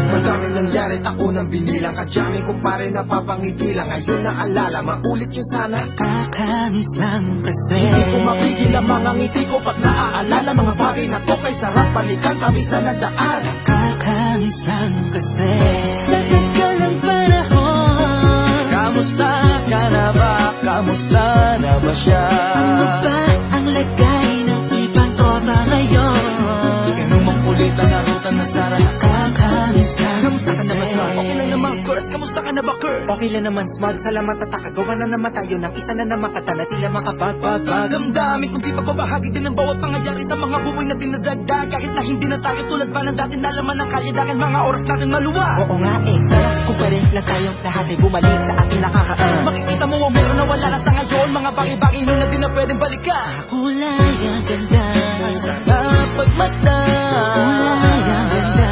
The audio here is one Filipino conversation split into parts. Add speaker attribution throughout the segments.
Speaker 1: Madaming nangyari, ako nang binilang. Kadyaming ko pa rin napapangiti lang. Ngayon naalala, maulit yun sana.
Speaker 2: Kakamiss lang kasi
Speaker 3: Hindi ko mapigil ang mga ngiti ko pag naaalala mga bagay na to kay sarap balikan, tamis na nagdaan.
Speaker 2: Kakamiss lang kasi sa tagal ng panahon.
Speaker 4: Kamusta ka na ba? Kamusta na ba siya?
Speaker 2: Ano ba ang lagay ng ibang tropa ngayon?
Speaker 4: Inumang ulit ang narutan na Sara.
Speaker 2: Kakamiss lang
Speaker 4: Kamusta ka na ba, Smart?
Speaker 2: kasi
Speaker 4: Okay lang naman, Kurt. Kamusta ka na ba, Kurt?
Speaker 3: Okay lang naman, Smart. Salamat at nakagawa na naman tayo ng isa na naman kata na tila makabagbag.
Speaker 4: Damdamin kung di pa bahagi din ng bawat pangyayari sa mga buhay na dinadagdag. Kahit na hindi na tayo tulad pa ng dati na laman ng kalye dahil mga oras natin maluwa.
Speaker 3: Oo nga eh, sarap kung pa rin lang tayong lahat ay bumalik sa ating nakakaan.
Speaker 4: Makikita mo ang meron na wala na sa ngayon. Mga bagay-bagay nun na di na pwedeng balikan.
Speaker 2: kulay ang ganda.
Speaker 4: Sana pagmasdan
Speaker 2: Kulay ang ganda.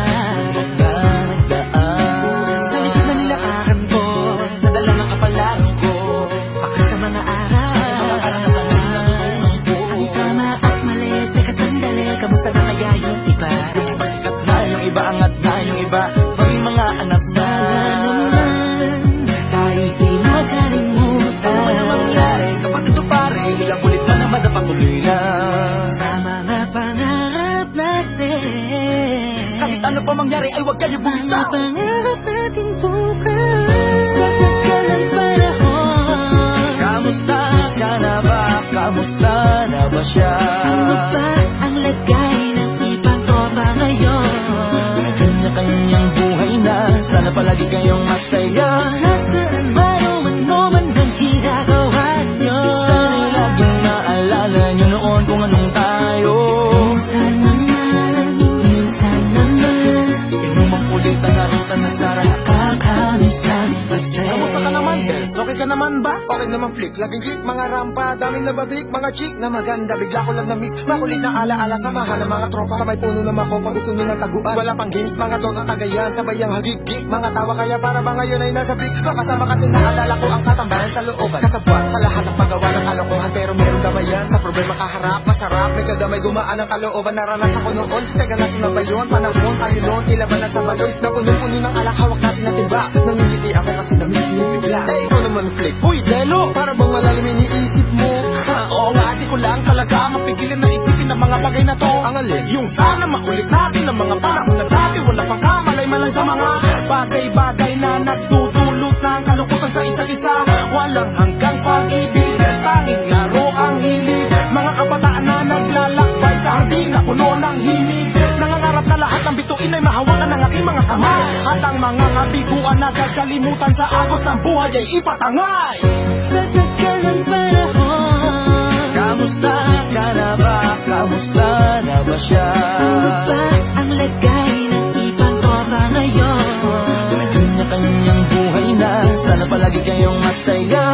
Speaker 4: na nagdaan.
Speaker 3: Sa likod na nilakaran ko,
Speaker 4: Nadala ng kapalaran ko.
Speaker 3: baka sa mga araw.
Speaker 4: Mga karanasan na natutunan ko.
Speaker 2: Ang tama at mali, teka sandali, kamusta na kaya yung iba?
Speaker 4: Yung iba sikat na, yung iba angat na, yung iba may mga anak na.
Speaker 2: Ano naman, kahit di makalimutan.
Speaker 4: Ano man ang mangyari kapag ito pare, ilang ulit na naman na patuloy na.
Speaker 2: Sa mga pangarap natin,
Speaker 4: Kahit ano pa mangyari ay huwag kayo
Speaker 2: mga
Speaker 4: bumitaw.
Speaker 2: pangarap natin bukas. Sa tagal ng panahon,
Speaker 4: Kamusta ka na ba? Kamusta na ba siya?
Speaker 2: ano ba ang lagay ng ibang tropa ngayon?
Speaker 4: May kanya-kanyang buhay na, sana palagi kayong masaya.
Speaker 2: Nasaan man o ano man ang ginagawa nyo?
Speaker 4: Sana'y laging naalala nyo noon kung anong tayo.
Speaker 2: Minsan naman,
Speaker 4: Inumang ulit ang narutan na Sara.
Speaker 2: kakamiss lang kasi.
Speaker 3: Kamusta ka naman, Tess? Okay ka naman ba?
Speaker 1: Okay naman flick, laging click, mga rampa, daming nababik, mga chick na maganda. Bigla ko lang na-miss, makulit na alaala, samahan ng mga tropa. Sabay puno ng mako, pag gusto nyo ng taguan. Wala pang games, mga don ang tagayan, sabay ang hagig-gig. Mga tawa kaya para ba ngayon ay nasa big. Makasama kasi naalala ko ang katambayan sa looban. Kasabwat sa lahat ng paggawa ng kalokohan, pero meron damayan. Sa problema kaharap, masarap, may kadamay gumaan ang kalooban. Naranasan ko noon, teka nasa na ba yun? Panahon tayo noon, ilaban na sa balon. Napuno-puno ng alak, hawak natin na timba. Nangingiti ako kasi na-miss ko bigla. Eh, ikaw naman flick.
Speaker 3: Uy, Delo!
Speaker 1: Para bang malalim iniisip mo?
Speaker 3: Ha, oo nga, di ko lang talaga mapigilin na isipin ang mga bagay na to.
Speaker 1: Ang alin?
Speaker 3: Yung sana maulit natin ang mga panahon na dati, wala pang kamalay man lang sa mga bagay-bagay na nagdudulot ng kalungkutan sa isa't isa. Walang hanggang pag-ibig, tanging laro ang hilig. Mga kabataan na naglalakbay sa hardin na puno ng himig. Nangangarap na lahat ng bituin ay mahawakan ng ating mga kamay. At ang mga kabiguan na gagalimutan sa agos ng buhay ay ipatangay.
Speaker 2: Sa tagal ng panahon,
Speaker 4: Kamusta ka na ba? Kamusta na ba siya?
Speaker 2: ano ba ang lagay ng ibang tropa ngayon?
Speaker 4: May kanya-kanyang buhay na, sana palagi kayong masaya.